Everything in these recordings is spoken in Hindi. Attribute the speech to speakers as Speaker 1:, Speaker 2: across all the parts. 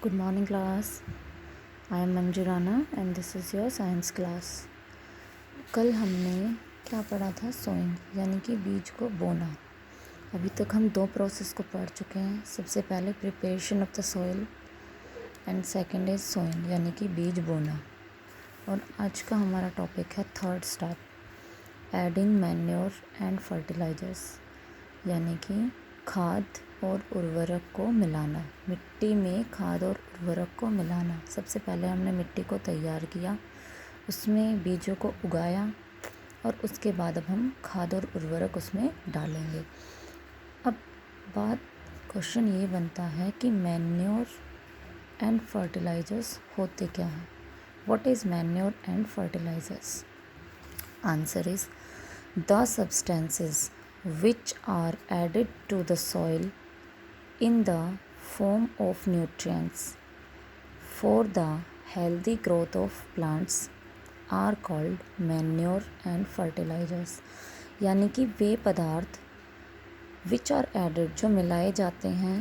Speaker 1: Good morning class. I am Manju Rana and this is your science class. कल हमने क्या पढ़ा था? सोइंग यानी कि बीज को बोना। अभी तक हम दो प्रोसेस को पढ़ चुके हैं। सबसे पहले preparation of the soil and second is sowing यानी कि बीज बोना। और आज का हमारा टॉपिक है third step, adding manure and fertilizers यानी कि खाद और उर्वरक को मिलाना। मिट्टी में खाद और उर्वरक को मिलाना। सबसे पहले हमने मिट्टी को तैयार किया, उसमें बीजों को उगाया और उसके बाद अब हम खाद और उर्वरक उसमें डालेंगे। अब क्वेश्चन ये बनता है कि मैन्योर एंड फर्टिलाइजर्स होते क्या हैं? What is manure and fertilizers? Answer is the substances which are added to the soil in the form of nutrients for the healthy growth of plants are called manure and fertilizers। यानी कि वे पदार्थ which are added जो मिलाए जाते हैं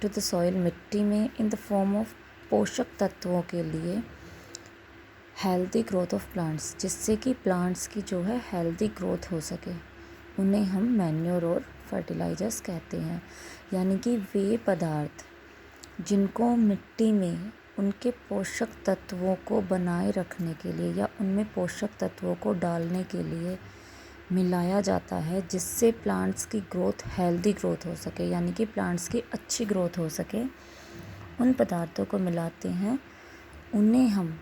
Speaker 1: to the soil मिट्टी में in the form of पोषक तत्वों के लिए हेल्दी ग्रोथ ऑफ प्लांट्स, जिससे कि प्लांट्स की जो है हेल्दी ग्रोथ हो सके, उन्हें हम मैन्योर और फर्टिलाइजर्स कहते हैं। यानी कि वे पदार्थ जिनको मिट्टी में उनके पोषक तत्वों को बनाए रखने के लिए या उनमें पोषक तत्वों को डालने के लिए मिलाया जाता है, जिससे प्लांट्स की ग्रोथ हेल्दी ग्रोथ हो सके, यानी कि प्लांट्स की अच्छी ग्रोथ हो सके, उन पदार्थों को मिलाते हैं, उन्हें हम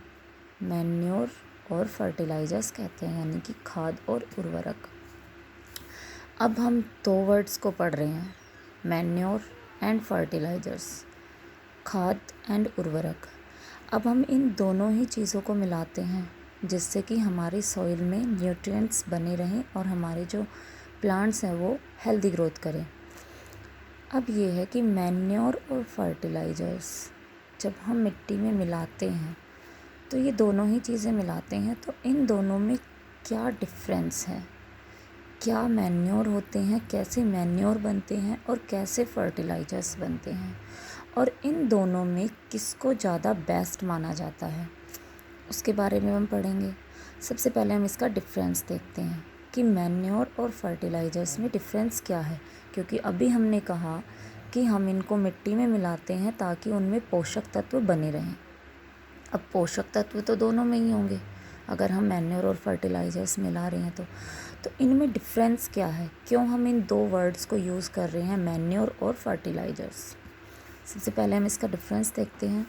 Speaker 1: मैन्योर और फर्टिलाइजर्स कहते हैं, यानी कि खाद और उर्वरक। अब हम दो वर्ड्स को पढ़ रहे हैं, मैन्योर एंड फर्टिलाइजर्स, खाद एंड उर्वरक। अब हम इन दोनों ही चीज़ों को मिलाते हैं जिससे कि हमारी सॉइल में न्यूट्रिएंट्स बने रहें और हमारे जो प्लांट्स हैं वो हेल्दी ग्रोथ करें। अब ये है कि मैन्योर और फर्टिलाइजर्स जब हम मिट्टी में मिलाते हैं तो ये दोनों ही चीज़ें मिलाते हैं, तो इन दोनों में क्या डिफरेंस है? क्या मैन्योर होते हैं, कैसे मैन्योर बनते हैं और कैसे फर्टिलाइजर्स बनते हैं, और इन दोनों में किसको ज़्यादा बेस्ट माना जाता है, उसके बारे में हम पढ़ेंगे। सबसे पहले हम इसका डिफरेंस देखते हैं कि मैन्योर और फर्टिलाइजर्स में डिफरेंस क्या है, क्योंकि अभी हमने कहा कि हम इनको मिट्टी में मिलाते हैं ताकि उनमें पोषक तत्व बने रहें। अब पोषक तत्व तो दोनों में ही होंगे अगर हम मैन्योर और फर्टिलाइजर्स मिला रहे हैं तो इनमें डिफरेंस क्या है, क्यों हम इन दो वर्ड्स को यूज़ कर रहे हैं, मैन्योर और फर्टिलाइजर्स। सबसे पहले हम इसका डिफरेंस देखते हैं।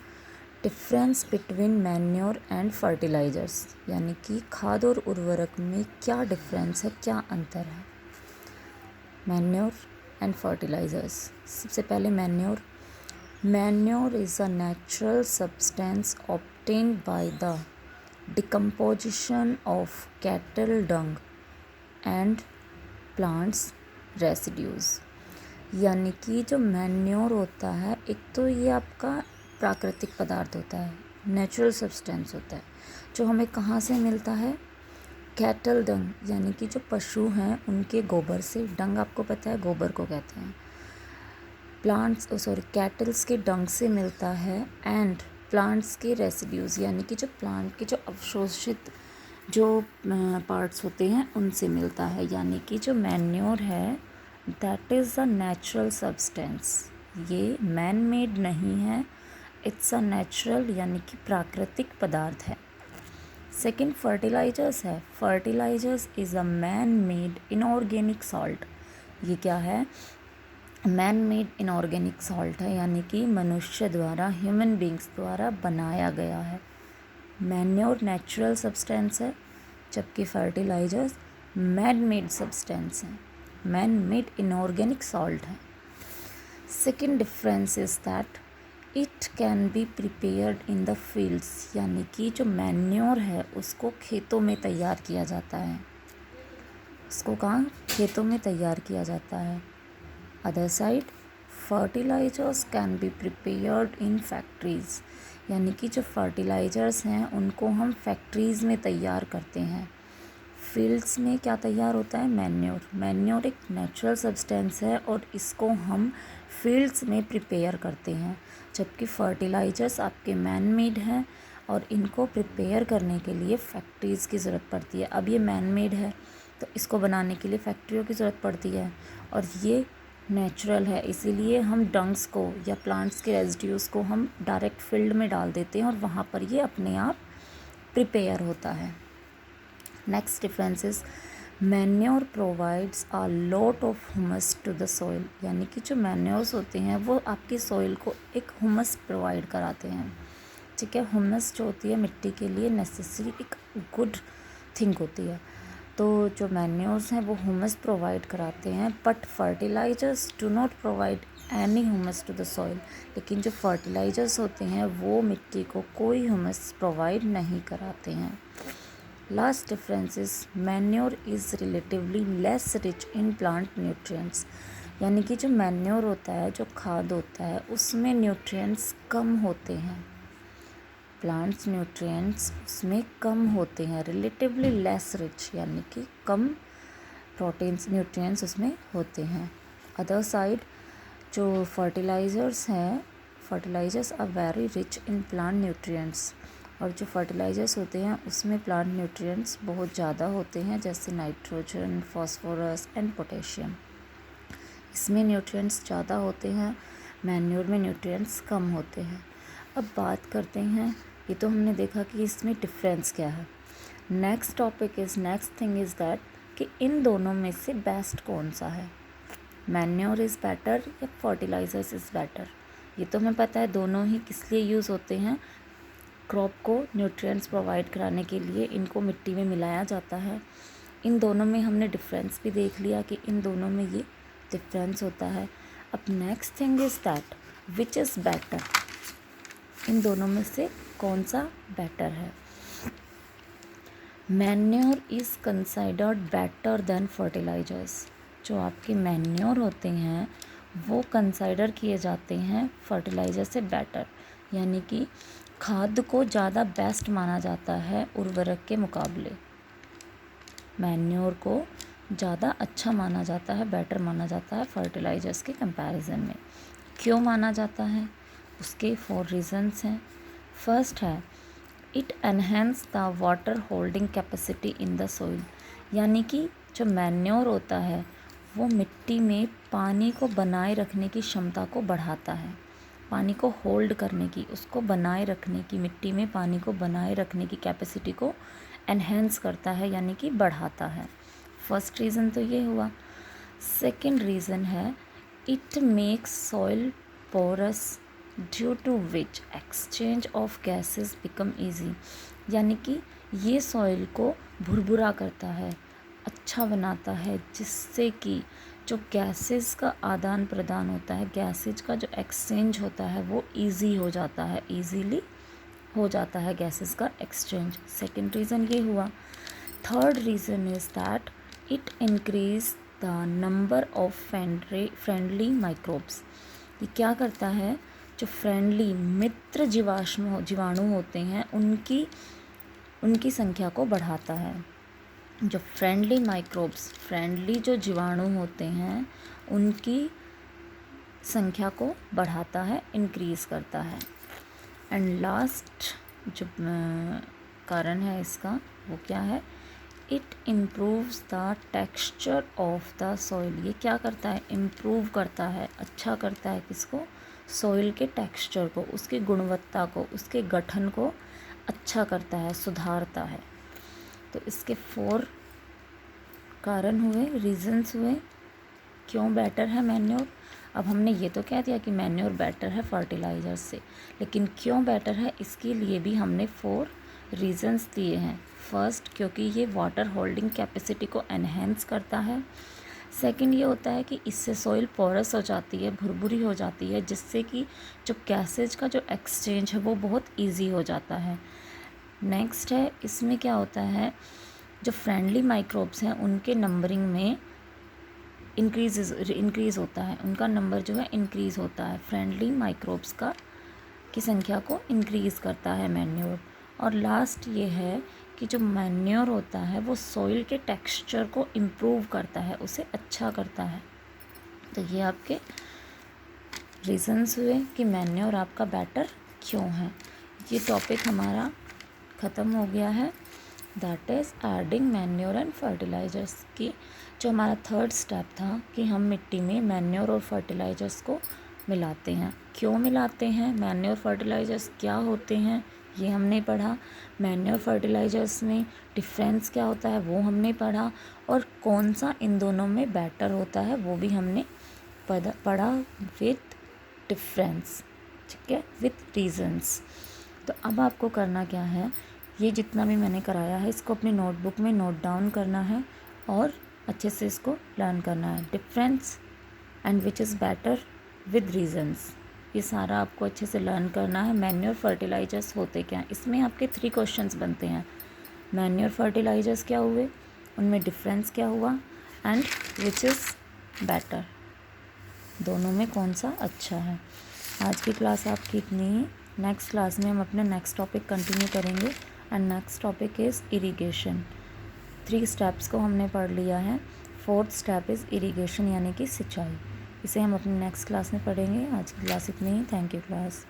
Speaker 1: Difference between manure and fertilizers यानी कि खाद और उर्वरक में क्या डिफरेंस है, क्या अंतर है। Manure and fertilizers. सबसे पहले manure is a natural substance obtained by the decomposition of cattle dung and plants residues। यानी कि जो मैन्योर होता है, एक तो ये आपका प्राकृतिक पदार्थ होता है, नेचुरल सब्सटेंस होता है, जो हमें कहाँ से मिलता है? कैटल डंग, यानी कि जो पशु हैं उनके गोबर से। डंग आपको पता है गोबर को कहते हैं। कैटल्स के डंग से मिलता है, एंड प्लांट्स के रेसिड्यूज़ यानी कि जो प्लांट के जो अवशोषित जो पार्ट्स होते हैं उनसे मिलता है। यानी कि जो मैन्योर है that is a natural substance, ये मैन मेड नहीं है, इट्स अ नेचुरल यानी कि प्राकृतिक पदार्थ है। सेकेंड फर्टिलाइजर्स है। Fertilizers is a man made inorganic salt. ये क्या है? मैन मेड इनऑर्गेनिक सॉल्ट है, यानी कि मनुष्य द्वारा, ह्यूमन बींग्स द्वारा बनाया गया है। मैन्योर नेचुरल सब्सटेंस है, जबकि फर्टिलाइजर्स मैन मेड सब्सटेंस हैं, मैन मेड इनऑर्गेनिक सॉल्ट है। Second difference is that it can be prepared in the fields, यानी कि जो मैन्योर है उसको खेतों में तैयार किया जाता है। उसको कहाँ? खेतों में तैयार किया जाता है। Other side fertilizers can be prepared in factories, यानी कि जो फर्टिलाइजर्स हैं उनको हम फैक्ट्रीज़ में तैयार करते हैं। फील्ड्स में क्या तैयार होता है? मैन्योर एक नेचुरल सब्सटेंस है और इसको हम फील्ड्स में प्रिपेयर करते हैं, जबकि फर्टिलाइज़र्स आपके मैन मेड हैं और इनको प्रिपेयर करने के लिए फैक्ट्रीज़ की ज़रूरत पड़ती है। अब ये मैन मेड है तो इसको बनाने के लिए फैक्ट्रियों की ज़रूरत पड़ती है, और ये नेचुरल है, इसीलिए हम डंग्स को या प्लांट्स के रेजिड्यूज़ को हम डायरेक्ट फील्ड में डाल देते हैं और वहाँ पर ये अपने आप प्रिपेयर होता है। Next difference is manure provides a lot of humus to the soil, यानी कि जो मैन्योर्स होते हैं वो आपकी सॉइल को एक ह्यूमस प्रोवाइड कराते हैं। ठीक है, ह्यूमस जो होती है मिट्टी के लिए नेसेसरी एक गुड थिंग होती है, तो जो मैन्योर्स हैं वो ह्यूमस प्रोवाइड कराते हैं, but fertilizers do not provide any humus to the soil. लेकिन जो फर्टिलाइजर्स होते हैं वो मिट्टी को कोई ह्यूमस प्रोवाइड नहीं कराते हैं। Last difference is manure is relatively less rich in plant nutrients, यानी कि जो मैन्योर होता है, जो खाद होता है, उसमें न्यूट्रिएंट्स कम होते हैं, प्लांट्स न्यूट्रिएंट्स उसमें कम होते हैं, रिलेटिवली लेस रिच, यानी कि कम प्रोटीन्स न्यूट्रिएंट्स उसमें होते हैं। अदर साइड जो फर्टिलाइज़र्स हैं, fertilizers are very rich in plant nutrients, और जो फर्टिलाइज़र्स होते हैं उसमें प्लांट न्यूट्रिएंट्स बहुत ज़्यादा होते हैं, जैसे नाइट्रोजन, फास्फोरस एंड पोटेशियम। इसमें न्यूट्रिएंट्स ज़्यादा होते हैं, मैन्योर में न्यूट्रिएंट्स कम होते हैं। अब बात करते हैं, ये तो हमने देखा कि इसमें डिफरेंस क्या है। नेक्स्ट थिंग इज़ दैट कि इन दोनों में से बेस्ट कौन सा है, मैन्योर इज़ बेटर या फर्टिलाइजर्स इज़ बेटर। ये तो हमें पता है दोनों ही किस लिए यूज़ होते हैं, क्रॉप को न्यूट्रिएंट्स प्रोवाइड कराने के लिए इनको मिट्टी में मिलाया जाता है। इन दोनों में हमने डिफरेंस भी देख लिया कि इन दोनों में ये डिफरेंस होता है। अब next thing is that which is better, इन दोनों में से कौन सा बेटर है। Manure is considered better than fertilizers, जो आपके मैन्योर होते हैं वो कंसिडर किए जाते हैं फर्टिलाइज़र से बेटर, यानी कि खाद को ज़्यादा बेस्ट माना जाता है उर्वरक के मुकाबले, मैन्योर को ज़्यादा अच्छा माना जाता है, बेटर माना जाता है फर्टिलाइजर्स के कंपैरिजन में। क्यों माना जाता है, उसके 4 रीज़न्स हैं। फर्स्ट है it enhance the water holding capacity in the soil, यानी कि जो मैन्योर होता है वो मिट्टी में पानी को बनाए रखने की क्षमता को बढ़ाता है, पानी को होल्ड करने की, उसको बनाए रखने की, मिट्टी में पानी को बनाए रखने की कैपेसिटी को एनहेंस करता है, यानी कि बढ़ाता है। फर्स्ट रीज़न तो ये हुआ। सेकंड रीज़न है it makes soil porous due to which exchange of gases become easy, यानी कि ये सॉइल को भुरभुरा करता है, अच्छा बनाता है, जिससे कि जो गैसेस का आदान प्रदान होता है, गैसेज का जो एक्सचेंज होता है वो इजी हो जाता है, इजीली हो जाता है गैसेस का एक्सचेंज। सेकंड रीज़न ये हुआ। Third reason is that it increase the number of friendly microbes, ये क्या करता है, जो फ्रेंडली मित्र जीवाणु होते हैं उनकी संख्या को बढ़ाता है। जो फ्रेंडली माइक्रोब्स, फ्रेंडली जो जीवाणु होते हैं उनकी संख्या को बढ़ाता है, इंक्रीज़ करता है। एंड लास्ट जो कारण है इसका वो क्या है, it improves the texture of the soil, ये क्या करता है, इम्प्रूव करता है, अच्छा करता है किसको, सॉइल के टेक्सचर को, उसकी गुणवत्ता को, उसके गठन को अच्छा करता है, सुधारता है। तो इसके 4 कारण हुए, रीजंस हुए क्यों बेटर है मैन्योर। अब हमने ये तो कह दिया कि मैन्योर बेटर है फर्टिलाइज़र से, लेकिन क्यों बेटर है इसके लिए भी हमने 4 रीजंस दिए हैं। फर्स्ट, क्योंकि ये वाटर होल्डिंग कैपेसिटी को एनहेंस करता है। सेकंड, ये होता है कि इससे सॉइल पोरस हो जाती है, भुरभुरी हो जाती है, जिससे कि जो गैसेज का जो एक्सचेंज है वो बहुत ईजी हो जाता है। नेक्स्ट है, इसमें क्या होता है, जो फ्रेंडली माइक्रोब्स हैं उनके नंबरिंग में इंक्रीज़ होता है, उनका नंबर जो है इंक्रीज़ होता है, फ्रेंडली माइक्रोब्स की संख्या को इंक्रीज़ करता है मैन्योर। और लास्ट ये है कि जो मैन्योर होता है वो सॉइल के टेक्सचर को इम्प्रूव करता है, उसे अच्छा करता है। तो ये आपके रीजंस हुए कि मैन्योर आपका बेटर क्यों है। ये टॉपिक हमारा ख़त्म हो गया है, that is adding manure and fertilizers की। जो हमारा थर्ड स्टेप था कि हम मिट्टी में मैन्योर और फर्टिलाइजर्स को मिलाते हैं। क्यों मिलाते हैं, मैन्योर फर्टिलाइजर्स क्या होते हैं, ये हमने पढ़ा। मैन्योर फर्टिलाइजर्स में डिफरेंस क्या होता है वो हमने पढ़ा, और कौन सा इन दोनों में बेटर होता है वो भी हमने पढ़ा विथ डिफरेंस, ठीक है, विथ रीजंस। तो अब आपको करना क्या है, ये जितना भी मैंने कराया है इसको अपनी नोटबुक में नोट डाउन करना है और अच्छे से इसको लर्न करना है। Difference and which is better with reasons, ये सारा आपको अच्छे से लर्न करना है। मैन्योर फर्टिलाइजर्स होते क्या हैं, इसमें आपके 3 क्वेश्चंस बनते हैं। मैन्योर फर्टिलाइजर्स क्या हुए, उनमें डिफरेंस क्या हुआ, एंड विच इज़ बेटर, दोनों में कौन सा अच्छा है। आज की क्लास आपकी इतनी ही। नेक्स्ट क्लास में हम अपने नेक्स्ट टॉपिक कंटिन्यू करेंगे, and next topic is irrigation. 3 steps को हमने पढ़ लिया है, 4th स्टेप इज़ इरिगेशन यानी कि सिंचाई। इसे हम अपनी नेक्स्ट क्लास में पढ़ेंगे। आज की क्लास इतनी ही। Thank you class.